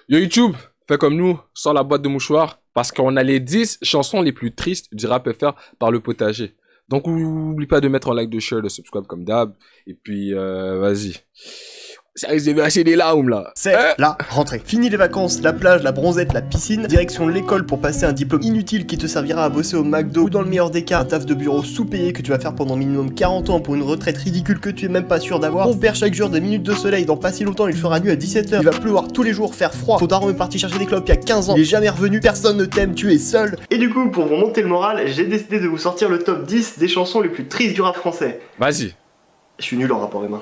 Yo YouTube, fais comme nous, sors la boîte de mouchoirs, parce qu'on a les 10 chansons les plus tristes du rap FR par le potager. Donc oublie pas de mettre un like, de share, de subscribe comme d'hab, et puis vas-y. Ça risque de verser des larmes là. C'est la rentrée. Fini les vacances, la plage, la bronzette, la piscine, direction l'école pour passer un diplôme inutile qui te servira à bosser au McDo ou dans le meilleur des cas, un taf de bureau sous-payé que tu vas faire pendant minimum 40 ans pour une retraite ridicule que tu es même pas sûr d'avoir. On perd chaque jour des minutes de soleil, dans pas si longtemps il fera nuit à 17h, il va pleuvoir tous les jours, faire froid. Ton daron est parti chercher des clopes il y a 15 ans, il est jamais revenu, personne ne t'aime, tu es seul. Et du coup, pour vous monter le moral, j'ai décidé de vous sortir le top 10 des chansons les plus tristes du rap français. Vas-y. Je suis nul en rapport humain.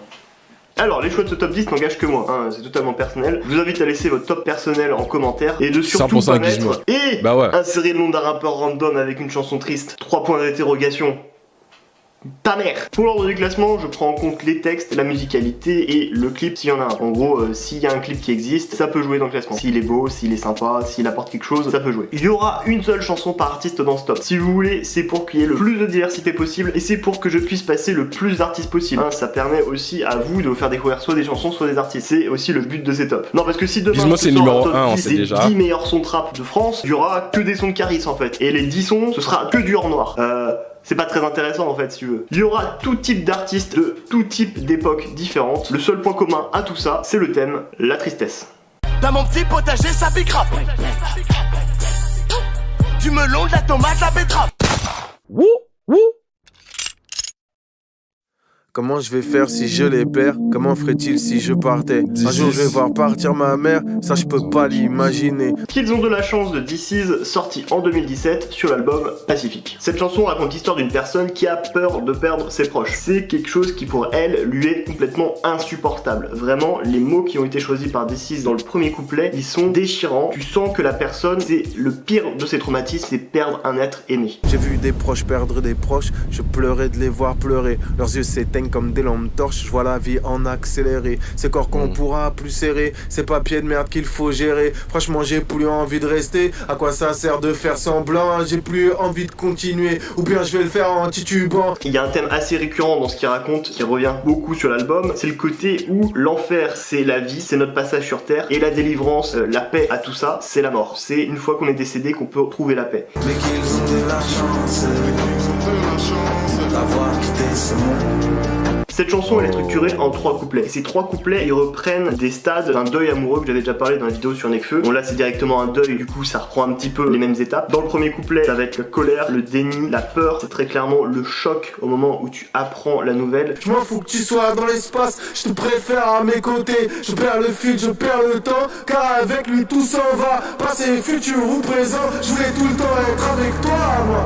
Alors, les choix de ce top 10 n'engagent que moi, hein, c'est totalement personnel. Je vous invite à laisser votre top personnel en commentaire et de surtout pas mettre et insérer le nom d'un rappeur random avec une chanson triste. 3 points d'interrogation. Ta mère. Pour l'ordre du classement, je prends en compte les textes, la musicalité et le clip s'il y en a un. En gros, s'il y a un clip qui existe, ça peut jouer dans le classement. S'il est beau, s'il est sympa, s'il apporte quelque chose, ça peut jouer. Il y aura une seule chanson par artiste dans ce top. Si vous voulez, c'est pour qu'il y ait le plus de diversité possible et c'est pour que je puisse passer le plus d'artistes possible. Hein, ça permet aussi à vous de vous faire découvrir soit des chansons, soit des artistes. C'est aussi le but de ces tops. Non, parce que si demain c'est numéro 1, on sait déjà. 10 meilleurs sons trap de France, il y aura que des sons de Caris en fait. Et les 10 sons, ce sera que du hors noir. C'est pas très intéressant en fait si tu veux. Il y aura tout type d'artistes de tout type d'époques différentes. Le seul point commun à tout ça, c'est le thème, la tristesse. Dans mon petit potager, ça pique rap. Du melon, de la tomate, la betterave. Wouh, wouh. Comment je vais faire si je les perds? Comment ferait-il si je partais? Un jour je vais voir partir ma mère, ça je peux pas l'imaginer. Qu'ils ont de la chance de DC's, sorti en 2017 sur l'album Pacifique. Cette chanson raconte l'histoire d'une personne qui a peur de perdre ses proches. C'est quelque chose qui pour elle lui est complètement insupportable. Vraiment, les mots qui ont été choisis par DC's dans le premier couplet, ils sont déchirants. Tu sens que la personne, c'est le pire de ses traumatismes, c'est perdre un être aimé. J'ai vu des proches perdre des proches, je pleurais de les voir pleurer. Leurs yeux s'éteignent comme des lampes torches, je vois la vie en accéléré. Ces corps qu'on pourra plus serrer, ces papiers de merde qu'il faut gérer. Franchement j'ai plus envie de rester, à quoi ça sert de faire semblant? J'ai plus envie de continuer, ou bien je vais le faire en titubant. Il y a un thème assez récurrent dans ce qu'il raconte, qui revient beaucoup sur l'album, c'est le côté où l'enfer c'est la vie, c'est notre passage sur terre, et la délivrance, la paix à tout ça, c'est la mort. C'est une fois qu'on est décédé qu'on peut trouver la paix. Mais qu'ils ont de la chance d'avoir quitté ce monde. Cette chanson elle est structurée en 3 couplets. Et ces 3 couplets ils reprennent des stades d'un deuil amoureux que j'avais déjà parlé dans la vidéo sur Nekfeu. Bon là c'est directement un deuil, du coup ça reprend un petit peu les mêmes étapes. Dans le premier couplet ça va être la colère, le déni, la peur. C'est très clairement le choc au moment où tu apprends la nouvelle. Je m'en fous que tu sois dans l'espace, je te préfère à mes côtés. Je perds le fil, je perds le temps, car avec lui tout s'en va. Passé, futur ou présent, je voulais tout le temps être avec toi moi.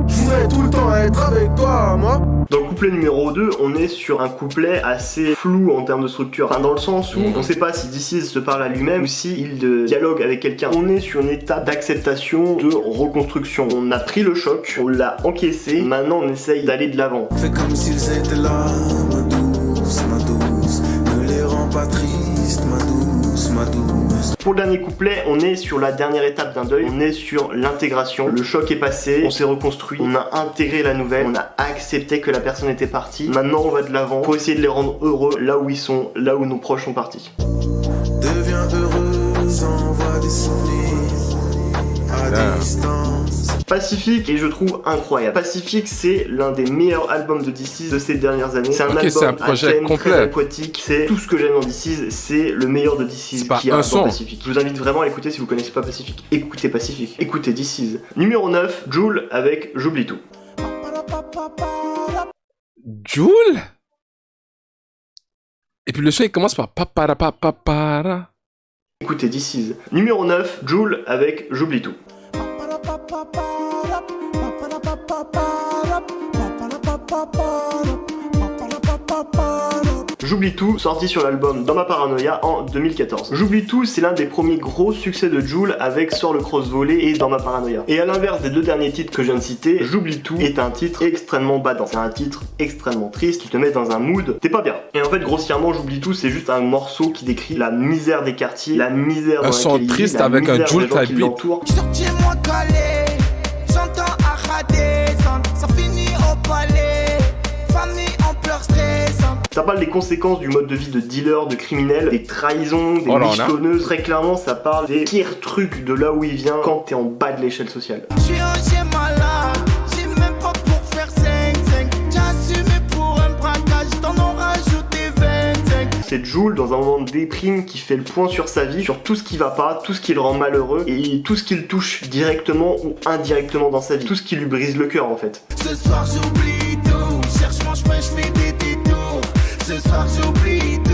Je voudrais tout le temps être avec toi moi. Dans le couplet numéro 2, on est sur un couplet assez flou en termes de structure. Enfin, dans le sens où on sait pas si DC's se parle à lui-même ou s'il dialogue avec quelqu'un. On est sur une étape d'acceptation, de reconstruction. On a pris le choc, on l'a encaissé, maintenant on essaye d'aller de l'avant. Fais comme s'ils étaient là, ma douce, ne les rends pas tristes, ma douce, ma douce. Pour le dernier couplet, on est sur la dernière étape d'un deuil, on est sur l'intégration. Le choc est passé, on s'est reconstruit, on a intégré la nouvelle, on a accepté que la personne était partie. Maintenant on va de l'avant pour essayer de les rendre heureux là où ils sont, là où nos proches sont partis. Deviens heureuse, envoie des souvenirs à distance. Pacifique et je trouve incroyable. Pacifique c'est l'un des meilleurs albums de DC's de ces dernières années. C'est un album un projet à thème complet, très aquatique. C'est tout ce que j'aime dans DC's, c'est le meilleur de DC's qui a dans Pacifique. Je vous invite vraiment à l'écouter si vous connaissez pas Pacifique. Écoutez Pacifique, écoutez DC's. Numéro 9, Jul avec J'oublie tout. Jul. Et puis le son il commence par papara papara. Écoutez DC's. Numéro 9, Jul avec J'oublie tout. J'oublie tout, sorti sur l'album Dans ma paranoïa en 2014. J'oublie tout, c'est l'un des premiers gros succès de Jul avec Sors le cross volé et Dans ma paranoïa. Et à l'inverse des 2 derniers titres que je viens de citer, J'oublie tout est un titre extrêmement badant. C'est un titre extrêmement triste qui te met dans un mood, t'es pas bien. Et en fait, grossièrement, J'oublie tout, c'est juste un morceau qui décrit la misère des quartiers, la misère dans laquelle il vit, la misère des gens qui l'entourent. Sortis-moi calé, j'entends Ahadé, ça finit au palais, famille en pleurs stressante. Ça parle des conséquences du mode de vie de dealer, de criminel, des trahisons, des michetonneuses. Très clairement, ça parle des pires trucs de là où il vient quand t'es en bas de l'échelle sociale. C'est Jul dans un moment de déprime qui fait le point sur sa vie, sur tout ce qui va pas, tout ce qui le rend malheureux et tout ce qui le touche directement ou indirectement dans sa vie, tout ce qui lui brise le cœur en fait. Ce soir j'oublie tout, cherche mange pas, je fais des détours. Ce soir j'oublie tout.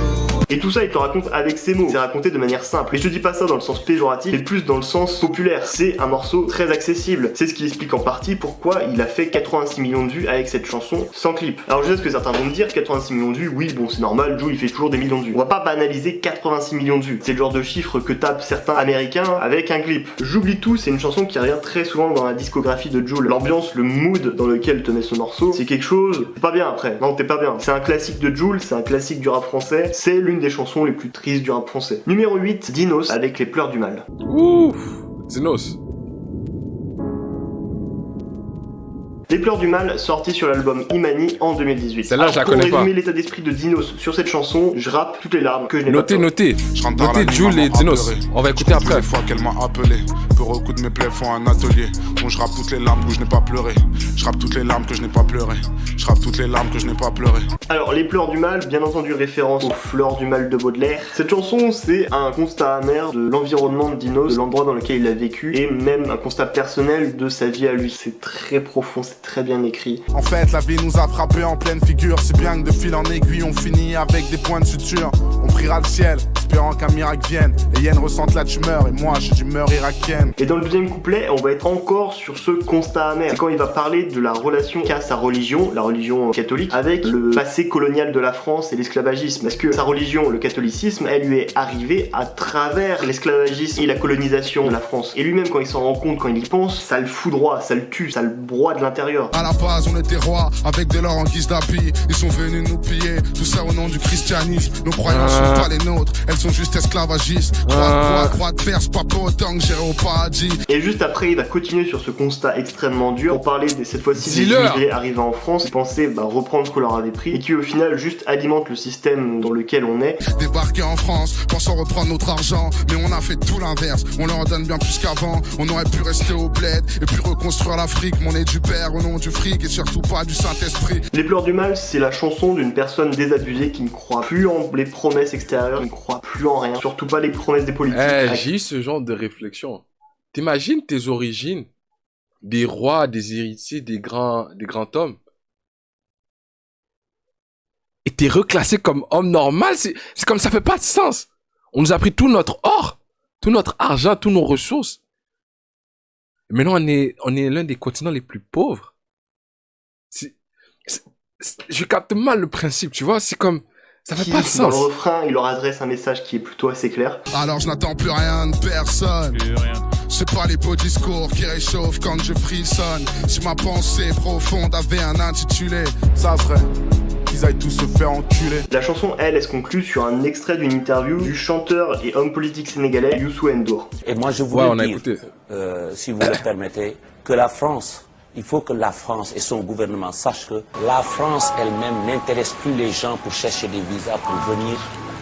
Et tout ça, il te le raconte avec ses mots. C'est raconté de manière simple. Et je te dis pas ça dans le sens péjoratif, mais plus dans le sens populaire. C'est un morceau très accessible. C'est ce qui explique en partie pourquoi il a fait 86 millions de vues avec cette chanson sans clip. Alors je sais ce que certains vont me dire, 86 millions de vues, oui, bon, c'est normal, Jul il fait toujours des millions de vues. On va pas banaliser 86 millions de vues. C'est le genre de chiffre que tapent certains américains avec un clip. J'oublie tout, c'est une chanson qui revient très souvent dans la discographie de Jul. L'ambiance, le mood dans lequel te met ce morceau, c'est quelque chose. T'es pas bien après. Non, t'es pas bien. C'est un classique de Jul, c'est un classique du rap français. C'est l'une des chansons les plus tristes du rap français. Numéro 8, Dinos avec Les Pleurs du Mal. Ouf, Dinos. Les Pleurs du Mal, sorti sur l'album Imani en 2018. Celle-là, je la connais pas. Pour résumer l'état d'esprit de Dinos sur cette chanson, je rappe toutes les larmes que je n'ai pas. Notez Jul et Dinos. On va écouter après. Les fois qu'elle m'a appelé, que recoudre mes plaies font un atelier. Bon, je rappe toutes les larmes que je n'ai pas pleuré. Je rappe toutes les larmes que je n'ai pas pleuré. Je rappe toutes les larmes que je n'ai pas pleuré. Alors, Les Pleurs du Mal, bien entendu référence aux Fleurs du Mal de Baudelaire. Cette chanson, c'est un constat amer de l'environnement de Dinos, de l'endroit dans lequel il a vécu, et même un constat personnel de sa vie à lui. C'est très profond, c'est très bien écrit. En fait, la vie nous a frappé en pleine figure, si bien que de fil en aiguille, on finit avec des points de suture. On priera le ciel, espérant qu'un miracle vienne. Et Yen ressente la tumeur, et moi, j'ai d'humeur irakienne. Et dans le deuxième couplet, on va être encore sur ce constat amer. C'est quand il va parler de la relation qu'a sa religion, la religion catholique, avec le passé colonial de la France et l'esclavagisme. Parce que sa religion, le catholicisme, elle lui est arrivée à travers l'esclavagisme et la colonisation de la France. Et lui-même, quand il s'en rend compte, quand il y pense, ça le foudroie, ça le tue, ça le broie de l'intérieur. À la base, on était rois, avec de l'or en guise d'habit. Ils sont venus nous piller, tout ça au nom du christianisme. Nos croyances sont pas les nôtres, elles sont juste esclavagistes. Croix de Perse, pas pour autant que j'irai au paradis. Et juste après, il va continuer sur ce constat extrêmement dur pour parler cette fois-ci des immigrés arrivés en France qui pensaient reprendre ce qu'on leur avait pris et qui au final juste alimentent le système dans lequel on est. Débarquer en France, pensant reprendre notre argent, mais on a fait tout l'inverse. On leur donne bien plus qu'avant, on aurait pu rester au bled et puis reconstruire l'Afrique. Mon nez du père au nom du fric et surtout pas du Saint-Esprit. Les Pleurs du Mal, c'est la chanson d'une personne désabusée qui ne croit plus en les promesses extérieures, qui ne croit plus en rien, surtout pas les promesses des politiques. J'ai eu ce genre de réflexion. T'imagines tes origines, des rois, des héritiers, des grands hommes, et t'es reclassé comme homme normal, c'est comme ça fait pas de sens. On nous a pris tout notre or, tout notre argent, toutes nos ressources. Maintenant, on est l'un des continents les plus pauvres. Je capte mal le principe, tu vois, c'est comme, ça fait pas de sens. Dans le refrain, il leur adresse un message qui est plutôt assez clair. Alors je n'attends plus rien de personne. C'est pas les beaux discours qui réchauffent quand je frissonne. Si ma pensée profonde avait un intitulé, ça serait qu'ils aillent tous se faire enculer. La chanson, elle se conclut sur un extrait d'une interview du chanteur et homme politique sénégalais Youssou N'Dour. Et moi je voulais dire, si vous le permettez, que la France, il faut que la France et son gouvernement sachent que la France elle-même n'intéresse plus les gens pour chercher des visas pour venir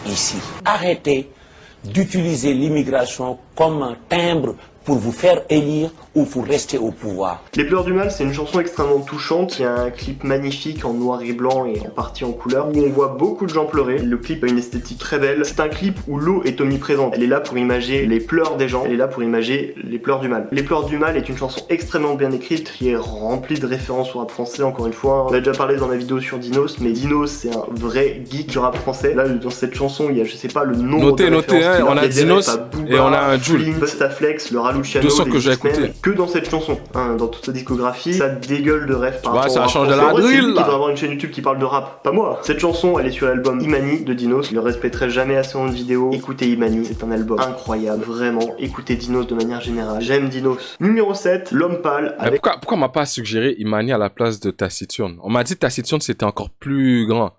ici. Arrêtez d'utiliser l'immigration comme un timbre pour vous faire élire ou pour rester au pouvoir. Les Pleurs du Mal, c'est une chanson extrêmement touchante. Il y a un clip magnifique en noir et blanc et en partie en couleur où on voit beaucoup de gens pleurer. Le clip a une esthétique très belle. C'est un clip où l'eau est omniprésente. Elle est là pour imager les pleurs des gens. Elle est là pour imager les pleurs du mal. Les Pleurs du Mal est une chanson extrêmement bien écrite qui est remplie de références au rap français. Encore une fois, on a déjà parlé dans la vidéo sur Dinos, mais Dinos c'est un vrai geek du rap français. Là, dans cette chanson, il y a je sais pas le nombre de références. On a Dinos et on a un Jul. Bustaflex, le Raluciano, que j'ai écouté. Que dans cette chanson, hein, dans toute sa discographie, ça dégueule de rêve par rapport ça à change de la drill là. Qui va avoir une chaîne YouTube qui parle de rap, pas moi. Cette chanson, elle est sur l'album Imani de Dinos. Je le répéterai jamais assez en vidéo. Écoutez Imani, c'est un album incroyable, vraiment. Écoutez Dinos de manière générale. J'aime Dinos. Numéro 7, L'Homme Pâle. Avec... Pourquoi on m'a pas suggéré Imani à la place de Taciturne? On m'a dit Taciturne c'était encore plus grand.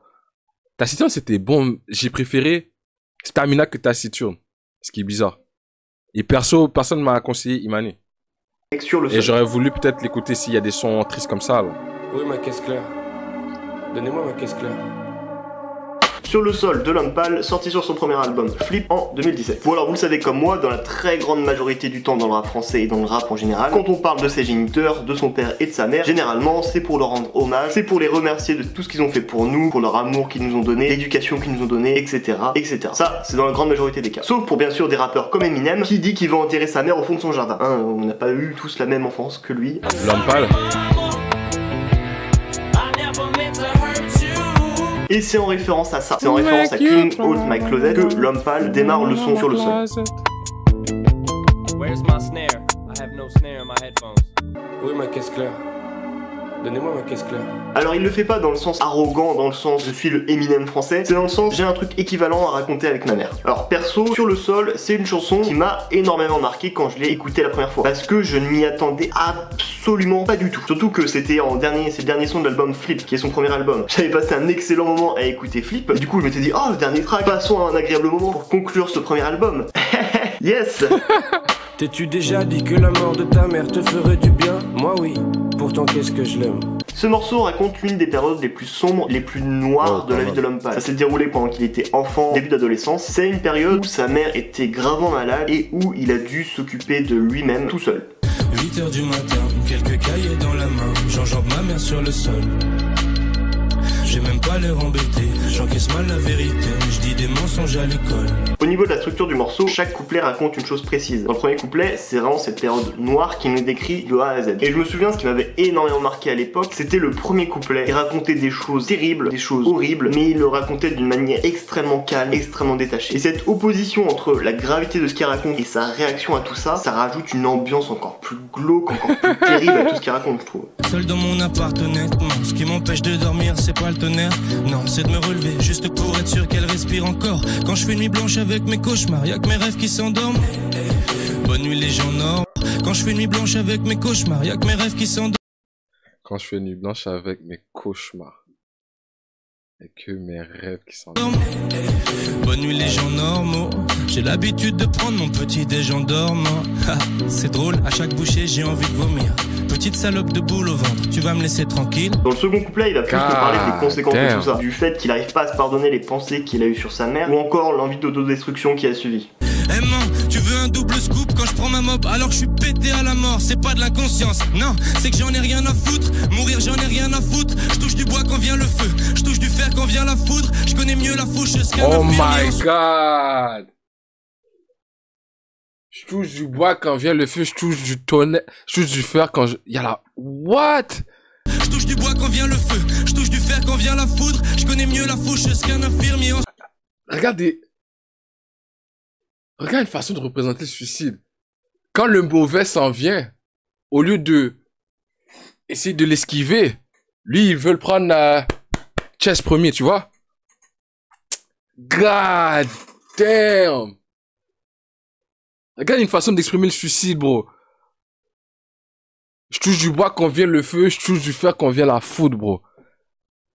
Taciturne c'était bon. J'ai préféré Stamina que Taciturne. Ce qui est bizarre. Et perso, personne m'a conseillé Imani. Et j'aurais voulu peut-être l'écouter s'il y a des sons tristes comme ça. Là. Oui, ma caisse claire. Donnez-moi ma caisse claire. Sur le sol de L'Homme Pâle, sorti sur son premier album Flip en 2017. Bon alors vous le savez comme moi, dans la très grande majorité du temps dans le rap français et dans le rap en général, quand on parle de ses géniteurs, de son père et de sa mère, généralement c'est pour leur rendre hommage, c'est pour les remercier de tout ce qu'ils ont fait pour nous, pour leur amour qu'ils nous ont donné, l'éducation qu'ils nous ont donné, etc. etc. Ça, c'est dans la grande majorité des cas. Sauf pour bien sûr des rappeurs comme Eminem qui dit qu'il va enterrer sa mère au fond de son jardin. Hein, on n'a pas eu tous la même enfance que lui. L'Homme Pâle. Et c'est en référence à ça, c'est en référence à King Out My Closet que L'Homme Pâle démarre le son sur le sol. Where's my snare? I have no snare in my headphones. Oui, ma caisse claire. Donnez-moi ma caisse claire. Alors il le fait pas dans le sens arrogant, dans le sens je suis le Eminem français, c'est dans le sens j'ai un truc équivalent à raconter avec ma mère. Alors perso, Sur le sol, c'est une chanson qui m'a énormément marqué quand je l'ai écoutée la première fois. Parce que je ne m'y attendais absolument pas du tout. Surtout que c'était c'est le dernier son de l'album Flip, qui est son premier album. J'avais passé un excellent moment à écouter Flip, et du coup je m'étais dit oh le dernier track, passons à un agréable moment pour conclure ce premier album. Yes. T'es-tu déjà dit que la mort de ta mère te ferait du bien? Moi oui, pourtant qu'est-ce que je l'aime. Ce morceau raconte l'une des périodes les plus sombres, les plus noires de la vie de L'Homme Pâle. Ça s'est déroulé pendant qu'il était enfant, début d'adolescence. C'est une période où sa mère était gravement malade et où il a dû s'occuper de lui-même tout seul. 8h du matin, quelques cahiers dans la main, j'enjambe ma mère sur le sol. J'ai même pas l'air embêté, j'encaisse mal la vérité, je dis des mensonges à l'école. Au niveau de la structure du morceau, chaque couplet raconte une chose précise. Dans le premier couplet, c'est vraiment cette période noire qui nous décrit de A à Z. Et je me souviens, ce qui m'avait énormément marqué à l'époque, c'était le premier couplet. Il racontait des choses terribles, des choses horribles, mais il le racontait d'une manière extrêmement calme, extrêmement détachée. Et cette opposition entre la gravité de ce qu'il raconte et sa réaction à tout ça, ça rajoute une ambiance encore plus glauque, encore plus terrible à tout ce qu'il raconte, je trouve. Seul dans mon appart, honnêtement, ce qui m'empêche de dormir, c'est pas le tonnerre. Non, c'est de me relever, juste pour être sûr qu'elle respire encore. Quand je fais nuit blanche avec mes cauchemars, y'a que mes rêves qui s'endorment. Bonne nuit les gens nord. Quand je fais nuit blanche avec mes cauchemars, y'a que mes rêves qui s'endorment. Quand je fais nuit blanche avec mes cauchemars. Et que mes rêves qui s'endorment. Bonne nuit les gens normaux. J'ai l'habitude de prendre mon petit déj en dormant. C'est drôle, à chaque bouchée j'ai envie de vomir. Petite salope de boule au ventre, tu vas me laisser tranquille. Dans le second couplet, il va plus te parler des conséquences de tout ça. Du fait qu'il arrive pas à se pardonner les pensées qu'il a eues sur sa mère, ou encore l'envie d'autodestruction qui a suivi. Eh man, tu veux un double scoop quand je prends ma mob alors que je suis pété à la mort, c'est pas de l'inconscience, non, c'est que j'en ai rien à foutre, mourir j'en ai rien à foutre, je touche du bois quand vient le feu, je touche du fer quand vient la foudre, je connais mieux la fouche qu'un Oh my god. Je touche du bois quand vient le feu, je touche du tonnerre, je touche du fer quand je... Y'a la... What? Je touche du bois quand vient le feu, je touche du fer quand vient la foudre, je connais mieux la fouche qu'un infirmier. Regardez. Regarde une façon de représenter le suicide. Quand le mauvais s'en vient, au lieu de essayer de l'esquiver, lui, il veut le prendre chest premier, tu vois? God damn! Regarde une façon d'exprimer le suicide, bro. Je touche du bois quand vient le feu, je touche du fer quand vient la foudre, bro.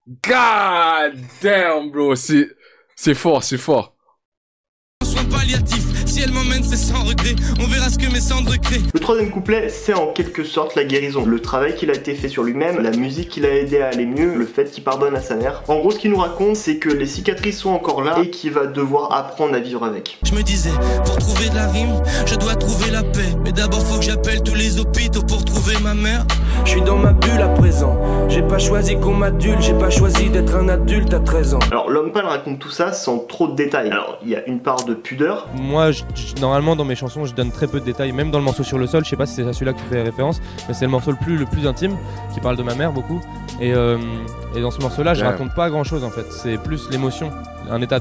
God damn, bro. C'est fort, c'est fort. Soin palliatif, si elle m'emmène c'est sans regret, on verra ce que mes cendres créent. Le troisième couplet, c'est en quelque sorte la guérison. Le travail qu'il a été fait sur lui-même, la musique qui l'a aidé à aller mieux, le fait qu'il pardonne à sa mère. En gros, ce qu'il nous raconte, c'est que les cicatrices sont encore là et qu'il va devoir apprendre à vivre avec. Je me disais, pour trouver de la rime, je dois trouver la paix. Mais d'abord faut que j'appelle tous les hôpitaux pour trouver ma mère. Je suis dans ma bulle à présent, j'ai pas choisi qu'on m'adulte, j'ai pas choisi d'être un adulte à 13 ans. Alors L'Homme Pâle raconte tout ça sans trop de détails. Alors il y a une part de pudeur. Moi, normalement dans mes chansons, je donne très peu de détails, même dans le morceau Sur le sol, je sais pas si c'est à celui-là que tu fais référence, mais c'est le morceau le plus intime, qui parle de ma mère beaucoup. Et dans ce morceau-là, je raconte pas grand-chose en fait, c'est plus l'émotion, un état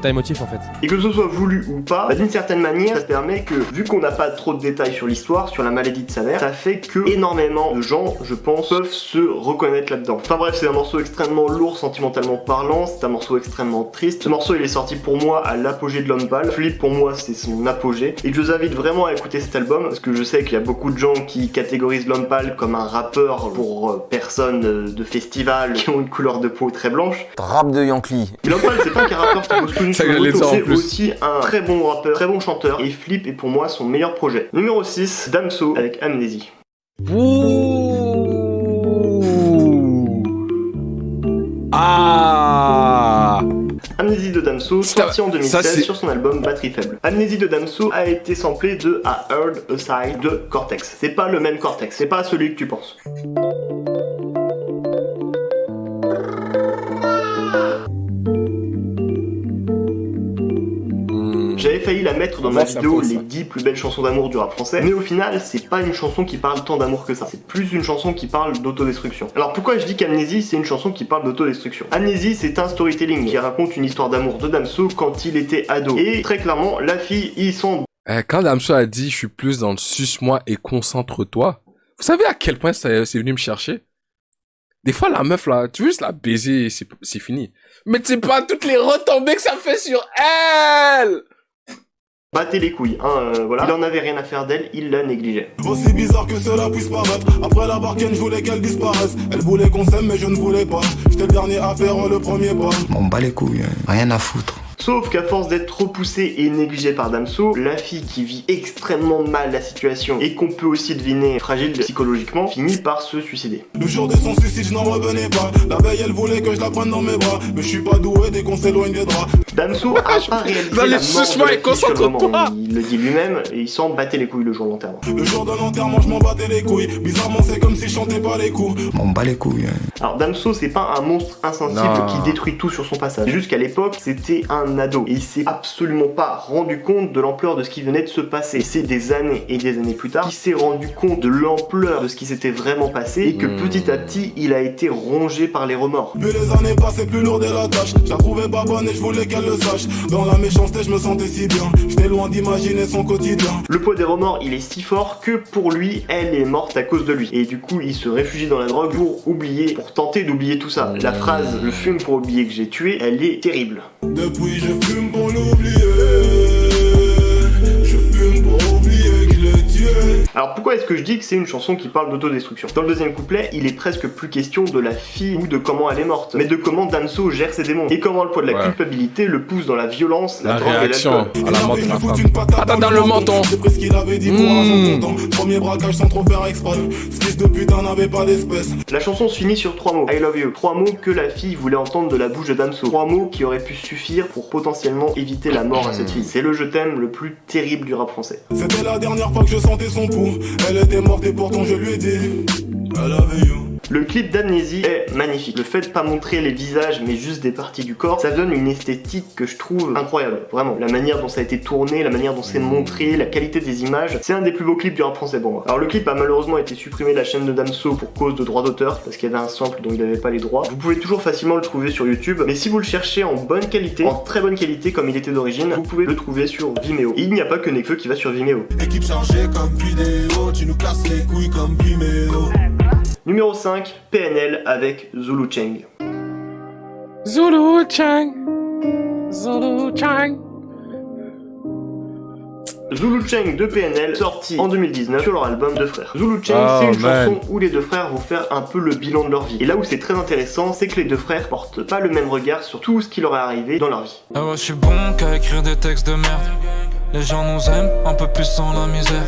émotif en fait. Et que ce soit voulu ou pas, d'une certaine manière, ça permet que, vu qu'on n'a pas trop de détails sur l'histoire, sur la maladie de sa mère, ça fait que énormément de gens, je pense, peuvent se reconnaître là-dedans. Enfin bref, c'est un morceau extrêmement lourd, sentimentalement parlant, c'est un morceau extrêmement triste. Ce morceau, il est sorti pour moi à l'apogée de L'Homme Pâle. Flip, pour moi, c'est son apogée. Et je vous invite vraiment à écouter cet album, parce que je sais qu'il y a beaucoup de gens qui catégorisent L'Homme Pâle comme un rappeur pour personnes de festival qui ont une couleur de peau très blanche. Rap de Yankee. Mais L'Homme Pâle, c'est pas qu'un rappeur qui pose connu sur le retour, c'est aussi un très bon rappeur, très bon chanteur. Et Flip est pour moi son meilleur projet. Numéro 6, Damso avec Amnésie. Ouh. Ah. Damso, sorti en 2016 sur son album Batterie Faible. Amnésie de Damso a été samplé de A Heard a Sigh de Cortex. C'est pas le même Cortex, c'est pas celui que tu penses. J'avais failli la mettre dans ma vidéo les 10 plus belles chansons d'amour du rap français, mais au final c'est pas une chanson qui parle tant d'amour que ça, c'est plus une chanson qui parle d'autodestruction. Alors pourquoi je dis qu'Amnésie c'est une chanson qui parle d'autodestruction? Amnésie c'est un storytelling qui raconte une histoire d'amour de Damso quand il était ado, et très clairement la fille ils sont... Quand Damso a dit je suis plus dans le suce-moi et concentre-toi, vous savez à quel point c'est venu me chercher? Des fois la meuf là, tu veux juste la baiser, c'est fini. Mais tu sais pas toutes les retombées que ça fait sur elle. Battez les couilles, hein, voilà. Il en avait rien à faire d'elle, il la négligeait. Aussi bizarre que cela puisse paraître, après la bargaine, je voulais qu'elle disparaisse. Elle voulait qu'on s'aime, mais je ne voulais pas. J'étais le dernier à faire le premier pas. On bat les couilles, hein. Rien à foutre. Sauf qu'à force d'être repoussée et négligée par Damso, la fille qui vit extrêmement mal la situation et qu'on peut aussi deviner fragile psychologiquement, finit par se suicider. Le jour de son suicide, je n'en revenais pas. La veille, elle voulait que je la prenne dans mes bras, mais je suis pas doué dès qu'on s'éloigne des draps. Damso a pas réalisé la mort de la fille sur le moment. Il le dit lui-même et il s'en battait les couilles le jour de l'enterrement. Le jour de l'enterrement, je m'en battais les couilles. Bizarrement, c'est comme si je chantais pas les coups. On bat les couilles, hein. Alors Damso, c'est pas un monstre insensible qui détruit tout sur son passage. Jusqu'à l'époque, c'était un ado et il s'est absolument pas rendu compte de l'ampleur de ce qui venait de se passer. Et c'est des années et des années plus tard qu'il s'est rendu compte de l'ampleur de ce qui s'était vraiment passé et que petit à petit, il a été rongé par les remords. Mais les années passaient plus lourdes et la tâche. Je la trouvais pas bonne et je voulais qu'elle le sache. Dans la méchanceté, je me sentais si bien. J'étais loin d'imaginer son quotidien. Le poids des remords, il est si fort que pour lui, elle est morte à cause de lui. Et du coup, il se réfugie dans la drogue pour oublier, pour tenter d'oublier tout ça. La phrase « je fume pour oublier que j'ai tué », elle est terrible. Depuis, je fume pour l'oublier. Je fume pour oublier que je l'ai tué. Alors pourquoi est-ce que je dis que c'est une chanson qui parle d'autodestruction? Dans le deuxième couplet, il est presque plus question de la fille ou de comment elle est morte, mais de comment Damso gère ses démons et comment le poids de la culpabilité le pousse dans la violence, la drogue réaction et à la mort de la femme. Patate dans le menton. J'ai pris ce qu'il avait dit pour un content. Premier braquage sans trop faire exprès. Ce fils de putain n'avait pas d'espèce. La chanson se finit sur 3 mots. I love you. 3 mots que la fille voulait entendre de la bouche de Damso. 3 mots qui auraient pu suffire pour potentiellement éviter la mort à cette fille. C'est le je t'aime le plus terrible du rap français. C'était la dernière fois que je sentais son pouls. Elle était morte et pourtant je lui ai dit I love you. Le clip d'Amnésie est magnifique. Le fait de pas montrer les visages mais juste des parties du corps, ça donne une esthétique que je trouve incroyable. Vraiment, la manière dont ça a été tourné, la manière dont c'est montré, la qualité des images, c'est un des plus beaux clips du rap français pour moi. Alors le clip a malheureusement été supprimé de la chaîne de Damso pour cause de droits d'auteur, parce qu'il y avait un sample dont il n'avait pas les droits. Vous pouvez toujours facilement le trouver sur YouTube, mais si vous le cherchez en bonne qualité, en très bonne qualité comme il était d'origine, vous pouvez le trouver sur Vimeo. Et il n'y a pas que Nekfeu qui va sur Vimeo. Équipe chargée comme vidéo, tu nous casses les couilles comme Vimeo. Numéro 5, PNL avec Zulu Cheng. Zulu Cheng. Zulu Cheng. Zulu Cheng de PNL, sorti en 2019 sur leur album Deux Frères. Zulu Cheng, c'est une chanson où les deux frères vont faire un peu le bilan de leur vie. Et là où c'est très intéressant, c'est que les deux frères portent pas le même regard sur tout ce qui leur est arrivé dans leur vie. Ah ouais, je suis bon qu'à écrire des textes de merde. Les gens nous aiment, un peu plus sans la misère.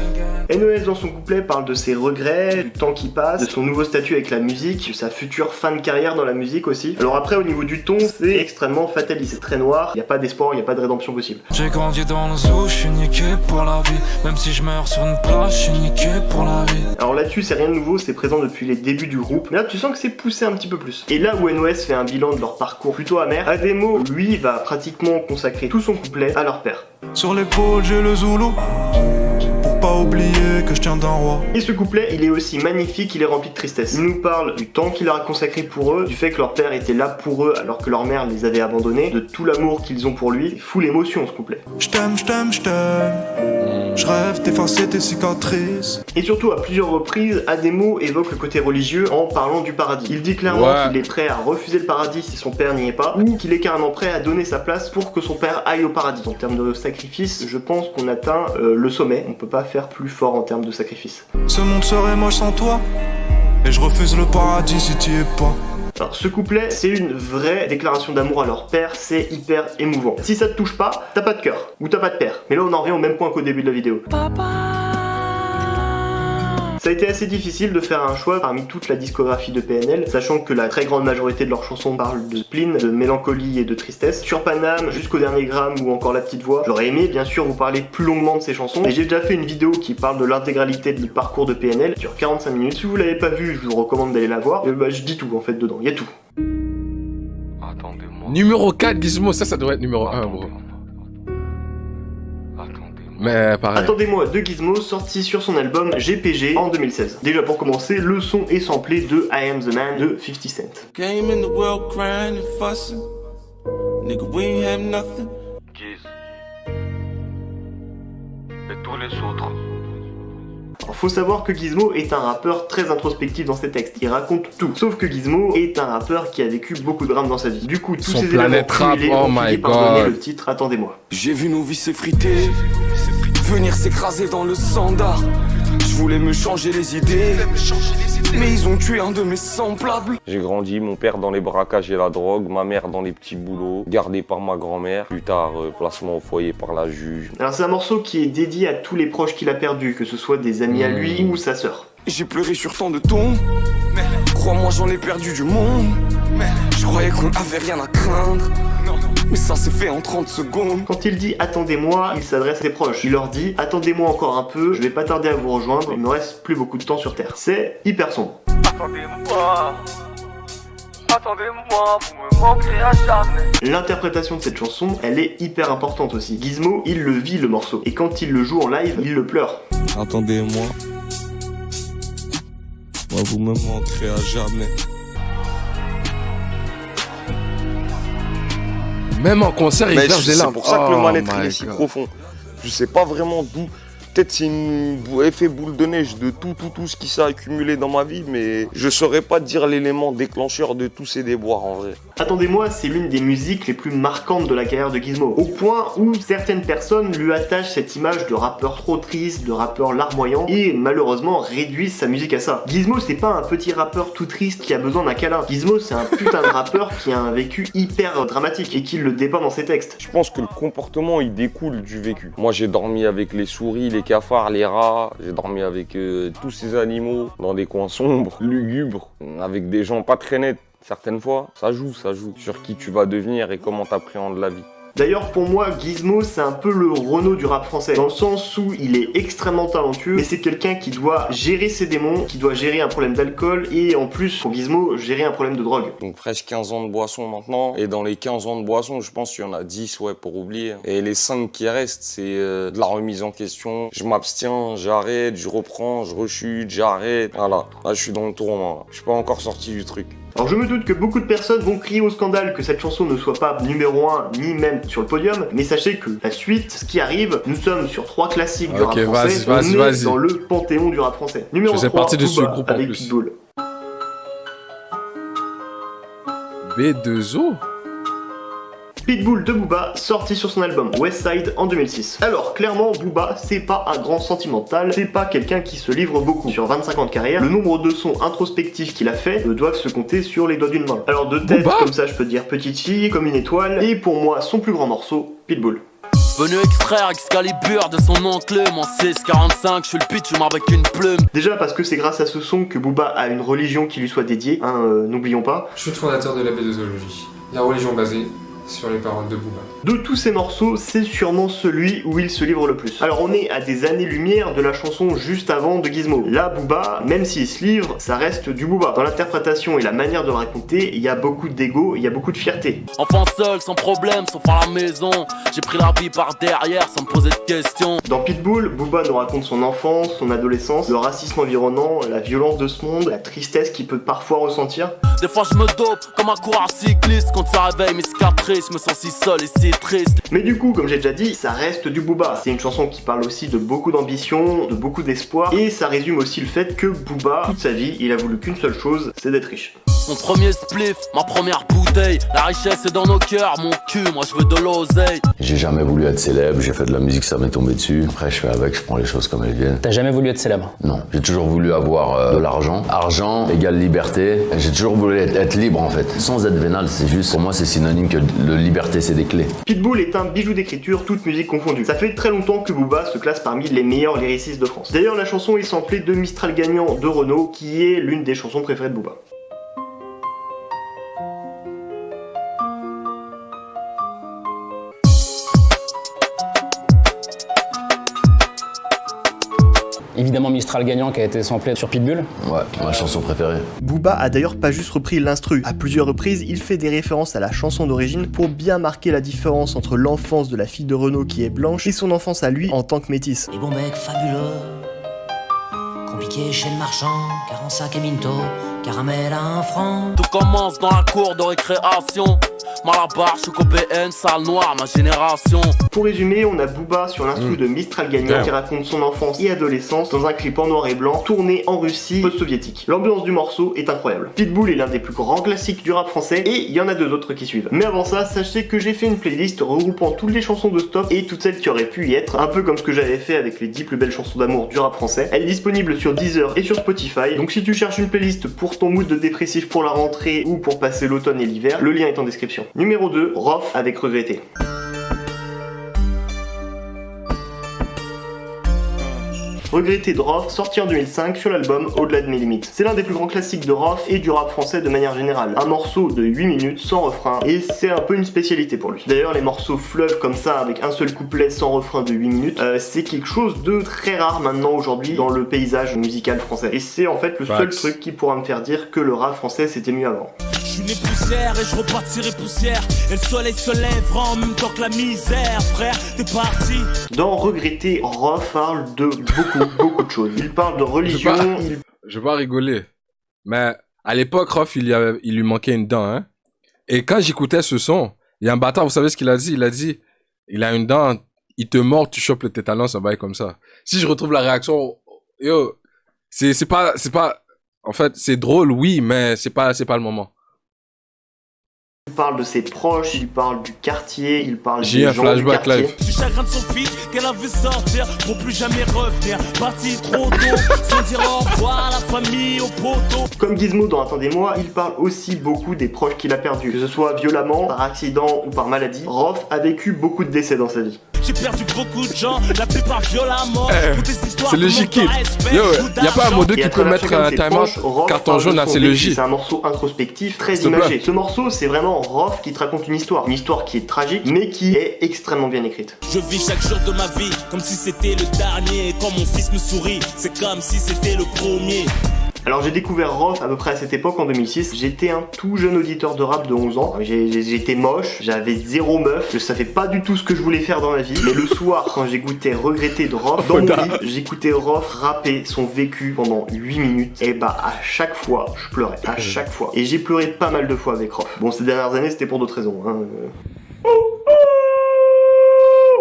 NOS dans son couplet parle de ses regrets, du temps qui passe, de son nouveau statut avec la musique, de sa future fin de carrière dans la musique aussi. Alors après au niveau du ton, c'est extrêmement fataliste, c'est très noir, il n'y a pas d'espoir, il n'y a pas de rédemption possible. J'ai grandi dans le zoo, je suis niqué pour la vie. Même si je meurs sur une plage, je suis niqué pour la vie. Alors là-dessus c'est rien de nouveau, c'est présent depuis les débuts du groupe, mais là tu sens que c'est poussé un petit peu plus. Et là où NOS fait un bilan de leur parcours plutôt amer, Ademo lui va pratiquement consacrer tout son couplet à leur père. Sur l'épaule j'ai le Zoulou, pour pas oublier que je tiens d'un roi. Et ce couplet il est aussi magnifique, il est rempli de tristesse. Il nous parle du temps qu'il a consacré pour eux, du fait que leur père était là pour eux alors que leur mère les avait abandonnés, de tout l'amour qu'ils ont pour lui. C'est fou l'émotion ce couplet. Je t'aime, je t'aime, je t'aime. Je rêve d'effacer tes cicatrices. Et surtout à plusieurs reprises, Ademo évoque le côté religieux en parlant du paradis. Il dit clairement qu'il est prêt à refuser le paradis si son père n'y est pas, ou qu'il est carrément prêt à donner sa place pour que son père aille au paradis. En termes de sacrifice, je pense qu'on atteint le sommet. On peut pas faire plus fort en termes de sacrifice. Ce monde serait moche sans toi, et je refuse le paradis si t'y es pas. Alors ce couplet, c'est une vraie déclaration d'amour à leur père, c'est hyper émouvant. Si ça te touche pas, t'as pas de cœur, ou t'as pas de père. Mais là on en revient au même point qu'au début de la vidéo. Ça a été assez difficile de faire un choix parmi toute la discographie de PNL, sachant que la très grande majorité de leurs chansons parlent de spleen, de mélancolie et de tristesse. Sur Paname, jusqu'au dernier gramme ou encore La Petite Voix, j'aurais aimé bien sûr vous parler plus longuement de ces chansons, mais j'ai déjà fait une vidéo qui parle de l'intégralité du parcours de PNL, sur 45 minutes. Si vous l'avez pas vu, je vous recommande d'aller la voir. Je dis tout en fait dedans, il y a tout. Numéro 4, Gizmo, ça doit être numéro 1, bro. Mais pareil. Attendez-moi de Gizmo, sorti sur son album GPG en 2016. Déjà pour commencer, le son est samplé de I Am The Man de 50 Cent. Came in the world crying and fussing. Nigga, we ain't have nothing. Giz. Et tous les autres. Alors, faut savoir que Gizmo est un rappeur très introspectif dans ses textes, il raconte tout. Sauf que Gizmo est un rappeur qui a vécu beaucoup de drames dans sa vie. Du coup, tous ces éléments cumulés ont fini par donner le titre Attendez-moi. J'ai vu nos vies s'effriter, venir s'écraser dans le standard. Je voulais me changer les idées, mais ils ont tué un de mes semblables. J'ai grandi, mon père dans les braquages et la drogue, ma mère dans les petits boulots, gardé par ma grand-mère, plus tard placement au foyer par la juge. Alors c'est un morceau qui est dédié à tous les proches qu'il a perdus, que ce soit des amis à lui ou sa sœur. J'ai pleuré sur tant de tons, crois-moi j'en ai perdu du monde. Je croyais qu'on avait rien à craindre, mais ça s'est fait en 30 secondes. Quand il dit attendez-moi, il s'adresse à ses proches. Il leur dit attendez-moi encore un peu, je vais pas tarder à vous rejoindre, il me reste plus beaucoup de temps sur Terre. C'est hyper sombre. Attendez-moi, attendez-moi, vous me manquerez à jamais. L'interprétation de cette chanson, elle est hyper importante aussi. Gizmo, il le vit le morceau, et quand il le joue en live, il le pleure. Attendez-moi, moi vous me manquerez à jamais. Même en concert, il verse des larmes. C'est pour ça que le mal-être est si profond. Je sais pas vraiment d'où. Peut-être c'est un effet boule de neige de tout ce qui s'est accumulé dans ma vie, mais je saurais pas dire l'élément déclencheur de tous ces déboires en vrai. Attendez-moi, c'est l'une des musiques les plus marquantes de la carrière de Gizmo, au point où certaines personnes lui attachent cette image de rappeur trop triste, de rappeur larmoyant, et malheureusement réduisent sa musique à ça. Gizmo, c'est pas un petit rappeur tout triste qui a besoin d'un câlin. Gizmo, c'est un putain de rappeur qui a un vécu hyper dramatique et qui le dépeint dans ses textes. Je pense que le comportement il découle du vécu. Moi j'ai dormi avec les souris, les cafards, les rats, j'ai dormi avec tous ces animaux dans des coins sombres, lugubres, avec des gens pas très nets. Certaines fois, ça joue sur qui tu vas devenir et comment t'appréhendes la vie. D'ailleurs, pour moi, Gizmo, c'est un peu le Renaud du rap français, dans le sens où il est extrêmement talentueux, mais c'est quelqu'un qui doit gérer ses démons, qui doit gérer un problème d'alcool, et en plus, pour Gizmo, gérer un problème de drogue. Donc presque 15 ans de boisson maintenant, et dans les 15 ans de boisson, je pense qu'il y en a 10, ouais, pour oublier. Et les 5 qui restent, c'est de la remise en question. Je m'abstiens, j'arrête, je reprends, je rechute, j'arrête. Voilà, là je suis dans le tournant, je suis pas encore sorti du truc. Alors je me doute que beaucoup de personnes vont crier au scandale que cette chanson ne soit pas numéro 1 ni même sur le podium, mais sachez que la suite, ce qui arrive, nous sommes sur 3 classiques du rap français, on est dans le panthéon du rap français. Numéro 3, Booba avec Pitbull. B2O. Pitbull de Booba, sorti sur son album Westside en 2006. Alors clairement, Booba, c'est pas un grand sentimental, c'est pas quelqu'un qui se livre beaucoup. Sur 25 ans de carrière, le nombre de sons introspectifs qu'il a fait ne doivent se compter sur les doigts d'une main. Alors de tête, comme ça je peux dire Petite Fille, Comme une étoile, et pour moi, son plus grand morceau, Pitbull. Venu extraire Excalibur de son oncle, mon 645, je suis le pitch avec une plume. Déjà parce que c'est grâce à ce son que Booba a une religion qui lui soit dédiée, n'oublions pas. Je suis le fondateur de la B2ologie, la religion basée sur les paroles de Booba. De tous ces morceaux, c'est sûrement celui où il se livre le plus. Alors on est à des années-lumière de la chanson juste avant de Gizmo. Là, Booba, même s'il se livre, ça reste du Booba. Dans l'interprétation et la manière de raconter, il y a beaucoup d'ego, il y a beaucoup de fierté. Enfant seul, sans problème, sauf à la maison. J'ai pris la vie par derrière sans me poser de questions. Dans Pitbull, Booba nous raconte son enfance, son adolescence, le racisme environnant, la violence de ce monde, la tristesse qu'il peut parfois ressentir. Des fois je me dope comme un coureur cycliste. Quand ça réveille mes cicatrices, je me sens si seul et si triste. Mais du coup, comme j'ai déjà dit, ça reste du Booba. C'est une chanson qui parle aussi de beaucoup d'ambition, de beaucoup d'espoir, et ça résume aussi le fait que Booba, toute sa vie, il a voulu qu'une seule chose, c'est d'être riche. Mon premier spliff, ma première bouteille. La richesse est dans nos cœurs, mon cul, moi je veux de l'oseille. J'ai jamais voulu être célèbre, j'ai fait de la musique, ça m'est tombé dessus. Après je fais avec, je prends les choses comme elles viennent. T'as jamais voulu être célèbre? Non, j'ai toujours voulu avoir de l'argent. Argent égale liberté. J'ai toujours voulu être libre en fait. Sans être vénal, c'est juste, pour moi c'est synonyme que la liberté c'est des clés. Pitbull est un bijou d'écriture, toute musique confondue. Ça fait très longtemps que Booba se classe parmi les meilleurs lyricistes de France. D'ailleurs la chanson est samplée de Mistral Gagnant de Renaud, qui est l'une des chansons préférées de Booba. Évidemment Mistral Gagnant qui a été samplé sur Pitbull. Ouais, ma chanson préférée. Booba a d'ailleurs pas juste repris l'instru. À plusieurs reprises, il fait des références à la chanson d'origine pour bien marquer la différence entre l'enfance de la fille de Renaud qui est blanche et son enfance à lui en tant que métisse. Les bons mecs fabuleux, compliqué chez le marchand, 45 et Minto, caramel à 1 franc. Tout commence dans la cour de récréation. Malabar, Choco-PN, salle noire, ma génération. Pour résumer, on a Booba sur l'instru de Mistral Gagnant qui raconte son enfance et adolescence dans un clip en noir et blanc tourné en Russie post-soviétique. L'ambiance du morceau est incroyable. Pitbull est l'un des plus grands classiques du rap français et il y en a 2 autres qui suivent. Mais avant ça, sachez que j'ai fait une playlist regroupant toutes les chansons de Stop et toutes celles qui auraient pu y être, un peu comme ce que j'avais fait avec les 10 plus belles chansons d'amour du rap français. Elle est disponible sur Deezer et sur Spotify, donc si tu cherches une playlist pour ton mood de dépressif pour la rentrée ou pour passer l'automne et l'hiver, le lien est en description. Numéro 2, Rof avec Regretté. Regretté de Rof, sorti en 2005 sur l'album Au-delà de mes limites. C'est l'un des plus grands classiques de Rof et du rap français de manière générale. Un morceau de 8 minutes sans refrain et c'est un peu une spécialité pour lui. D'ailleurs les morceaux fleuve comme ça avec un seul couplet sans refrain de 8 minutes, c'est quelque chose de très rare maintenant aujourd'hui dans le paysage musical français. Et c'est en fait le seul truc qui pourra me faire dire que le rap français c'était mieux avant. Je suis né poussière et je repartirai poussière. Et le soleil se lèvera en même temps que la misère. Frère, t'es parti. Dans Regretté, Rof parle de beaucoup de choses. Il parle de religion. Je vais pas rigoler. Mais à l'époque, Rof, il lui manquait une dent. Hein? Et quand j'écoutais ce son, il y a un bâtard, vous savez ce qu'il a dit? Il a dit, il a une dent, il te mord, tu chopes le tétanos, ça va être comme ça. Si je retrouve la réaction, yo, c'est pas, en fait, c'est drôle, oui, mais c'est pas le moment. Il parle de ses proches, il parle du quartier, il parle des gens du quartier. Live. Du chagrin de son fils qu'elle a vu sortir pour plus jamais revenir. Parti trop tôt, sans dire au revoir à la famille, au poteau. Comme Gizmo dans Attendez-moi, il parle aussi beaucoup des proches qu'il a perdus. Que ce soit violemment, par accident ou par maladie, Rof a vécu beaucoup de décès dans sa vie. J'ai perdu beaucoup de gens, la plupart violemment. C'est le J-Kid. Yo, y'a pas un modèle qui peut mettre un timer carton jaune à CLJ. C'est un morceau introspectif, très imagé. Ce morceau, c'est vraiment Rof qui te raconte une histoire qui est tragique, mais qui est extrêmement bien écrite. Je vis chaque jour de ma vie comme si c'était le dernier. Et quand mon fils me sourit, c'est comme si c'était le premier. Alors j'ai découvert Rof à peu près à cette époque en 2006. J'étais un tout jeune auditeur de rap de 11 ans. J'étais moche, j'avais 0 meuf, je savais pas du tout ce que je voulais faire dans ma vie. Mais le soir, quand j'écoutais Regretté de Rof, dans mon lit, j'écoutais Rof rapper son vécu pendant 8 minutes. Et bah à chaque fois, je pleurais, à chaque fois. Et j'ai pleuré pas mal de fois avec Rof. Bon, ces dernières années, c'était pour d'autres raisons. Hein.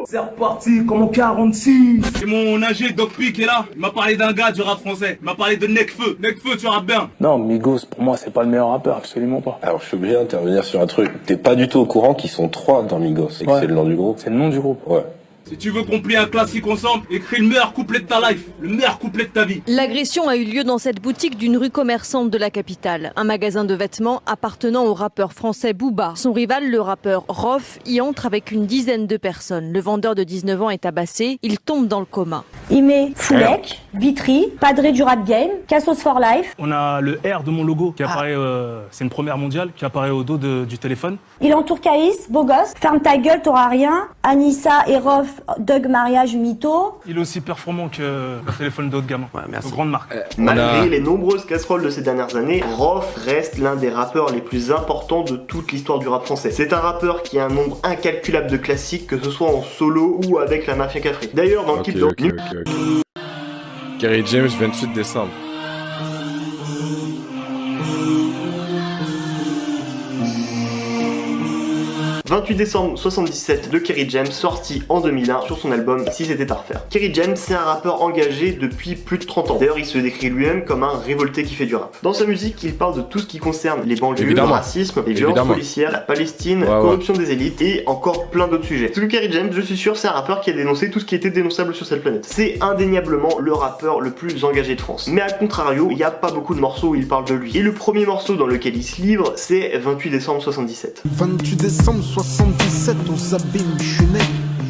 C'est reparti comme en 46. C'est mon âgé Doc P qui est là. Il m'a parlé d'un gars du rap français. Il m'a parlé de Nekfeu. Nekfeu, tu rappes bien. Non, Migos, pour moi, c'est pas le meilleur rappeur, absolument pas. Alors, je suis obligé d'intervenir sur un truc. T'es pas du tout au courant qu'ils sont 3 dans Migos et que c'est le nom du groupe. C'est le nom du groupe. Ouais. Si tu veux qu'on plie un classique ensemble, écris le meilleur couplet de ta life, le meilleur couplet de ta vie. L'agression a eu lieu dans cette boutique d'une rue commerçante de la capitale. Un magasin de vêtements appartenant au rappeur français Booba. Son rival, le rappeur Rof, y entre avec une dizaine de personnes. Le vendeur de 19 ans est tabassé, il tombe dans le coma. Il met Foulek, Vitry, Padré du rap game, Cassos for life. On a le R de mon logo qui apparaît, c'est une première mondiale, qui apparaît au dos du téléphone. Il entoure Caïs, beau gosse, ferme ta gueule, t'auras rien. Anissa et Rof, Doug mariage mytho. Il est aussi performant que le téléphone d'autres gamins. Ouais, merci. Une grande marque. Malgré les nombreuses casseroles de ces dernières années, Rof reste l'un des rappeurs les plus importants de toute l'histoire du rap français. C'est un rappeur qui a un nombre incalculable de classiques, que ce soit en solo ou avec la Mafia Cafri. D'ailleurs, dans le clip Kerry James, 28 décembre. 28 décembre 77 de Kerry James, sorti en 2001 sur son album Si c'était à refaire. Kerry James, c'est un rappeur engagé depuis plus de 30 ans. D'ailleurs, il se décrit lui-même comme un révolté qui fait du rap. Dans sa musique, il parle de tout ce qui concerne les banlieues, le racisme, les violences policières, la Palestine, la corruption des élites et encore plein d'autres sujets. Parce que Kerry James, je suis sûr, c'est un rappeur qui a dénoncé tout ce qui était dénonçable sur cette planète. C'est indéniablement le rappeur le plus engagé de France. Mais à contrario, il n'y a pas beaucoup de morceaux où il parle de lui. Et le premier morceau dans lequel il se livre, c'est 28 décembre 77. 28 décembre 77, on s'abîme, je suis né.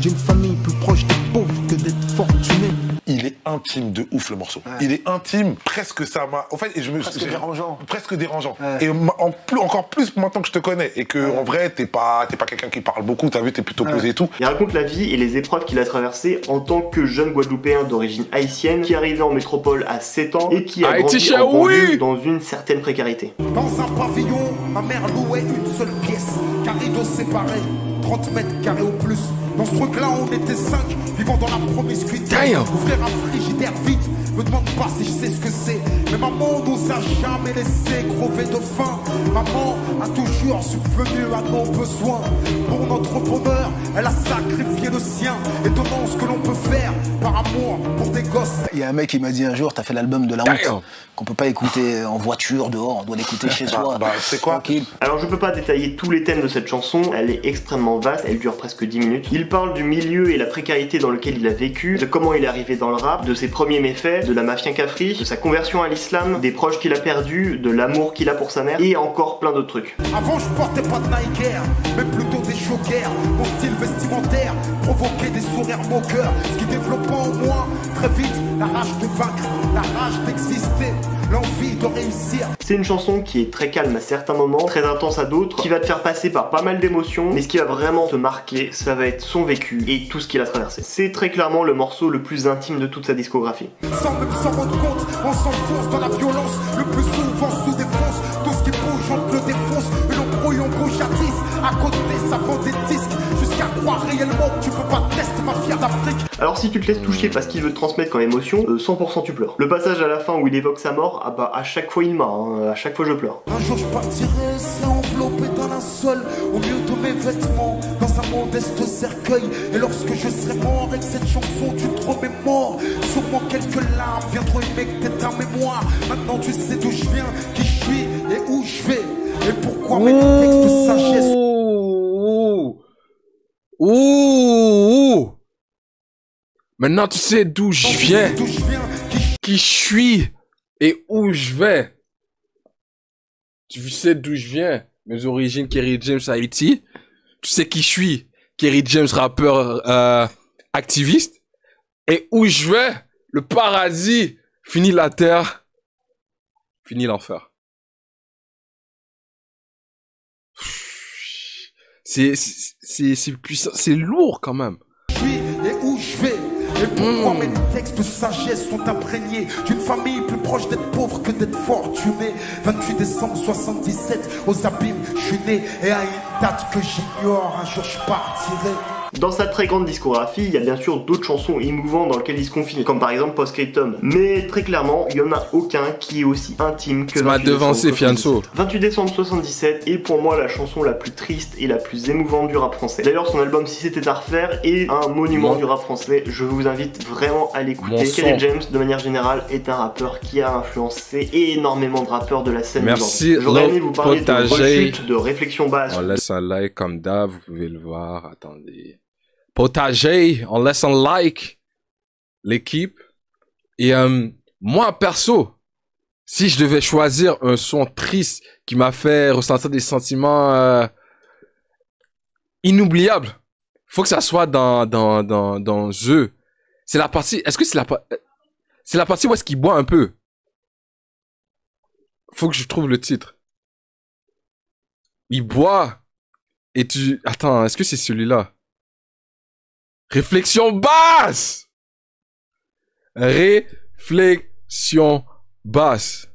J'ai une famille plus proche des pauvres que d'être fortuné. Il est intime de ouf le morceau. Ouais. Il est intime, presque ça m'a. En fait, presque dérangeant. Presque dérangeant. Ouais. Et encore plus maintenant que je te connais et que en vrai t'es pas quelqu'un qui parle beaucoup. T'as vu, t'es plutôt posé et tout. Il raconte la vie et les épreuves qu'il a traversées en tant que jeune Guadeloupéen d'origine haïtienne qui est arrivé en métropole à 7 ans et qui a grandi en banlieue dans une certaine précarité. Dans un pavillon, ma mère louait une seule pièce, car rideau séparé, 30 mètres carrés au plus. Dans ce truc-là, on était 5, vivant dans la promiscuité. Ouvrir un frigidaire vite, me demande pas si je sais ce que c'est. Mais maman nous a jamais laissé crever de faim. Maman a toujours subvenu à nos besoins. Pour notre bonheur, elle a sacrifié le sien. Étonnant ce que l'on peut faire par amour pour des gosses. Il y a un mec qui m'a dit un jour, t'as fait l'album de la honte, qu'on peut pas écouter en voiture, dehors, on doit l'écouter chez soi. C'est quoi? Tranquille. Alors je peux pas détailler tous les thèmes de cette chanson, elle est extrêmement vaste, elle dure presque 10 minutes. Il parle du milieu et la précarité dans lequel il a vécu, de comment il est arrivé dans le rap, de ses premiers méfaits, de la mafia Cafri, de sa conversion à l'islam, des proches qu'il a perdus, de l'amour qu'il a pour sa mère et encore plein d'autres trucs. Avant je portais pas de Nike Air, mais plutôt des chokers. Mon style vestimentaire provoquait des sourires moqueurs, ce qui développait en moi très vite la rage de vaincre, la rage d'exister, l'envie de réussir. C'est une chanson qui est très calme à certains moments, très intense à d'autres, qui va te faire passer par pas mal d'émotions, mais ce qui va vraiment te marquer, ça va être son vécu et tout ce qu'il a traversé. C'est très clairement le morceau le plus intime de toute sa discographie. Sans même s'en rendre compte, on s'enfonce dans la violence, le plus souvent sous défonce, tout ce qui bouge on te le défonce, une embrouille on gauchatise, à côté ça vend des disques, jusqu'à croire réellement que tu peux pas tester ma fière d'Afrique. Alors si tu te laisses toucher parce qu'il veut te transmettre comme émotion, 100% tu pleures. Le passage à la fin où il évoque sa mort, ah bah à chaque fois il m'a, à chaque fois je pleure. Un jour je partirai, c'est enveloppé dans un sol, au milieu de mes vêtements, dans un modeste cercueil. Et lorsque je serai mort avec cette chanson, tu te remémores. Sûrement quelques larmes viendront émecter ta mémoire. Maintenant tu sais d'où je viens, qui je suis et où je vais. Et pourquoi mes textes de sagesse. Maintenant tu sais d'où je viens, qui je suis et où je vais. Tu sais d'où je viens, mes origines, Kerry James Haïti. Tu sais qui je suis, Kerry James rappeur activiste. Et où je vais, le paradis, fini la terre, fini l'enfer. C'est puissant, c'est lourd quand même. Et où je vais. Et pourquoi mes textes de sagesse sont imprégnés d'une famille plus proche d'être pauvre que d'être fortuné. 28 décembre 77, aux abîmes, je suis né. Et à une date que j'ignore, un jour je partirai. Dans sa très grande discographie, il y a bien sûr d'autres chansons émouvantes dans lesquelles il se confie, comme par exemple Postscriptum. Mais très clairement, il n'y en a aucun qui est aussi intime que 28 devancé, Fianso. 28 décembre 77 est pour moi la chanson la plus triste et la plus émouvante du rap français. D'ailleurs, son album Si c'était à refaire est un monument du rap français. Je vous invite vraiment à l'écouter. Kerry James, de manière générale, est un rappeur qui a influencé énormément de rappeurs de la scène. Merci. J'aurais aimé vous parler de rechute, de réflexion basse. On laisse un like comme d'hab, vous pouvez le voir. Attendez. Potager, on laisse un like, l'équipe. Et moi, perso, si je devais choisir un son triste qui m'a fait ressentir des sentiments inoubliables, faut que ça soit dans The. C'est la partie, est-ce que c'est la partie où est-ce qu'il boit un peu? Faut que je trouve le titre. Il boit et tu... Attends, est-ce que c'est celui-là? Réflexion basse! Réflexion basse.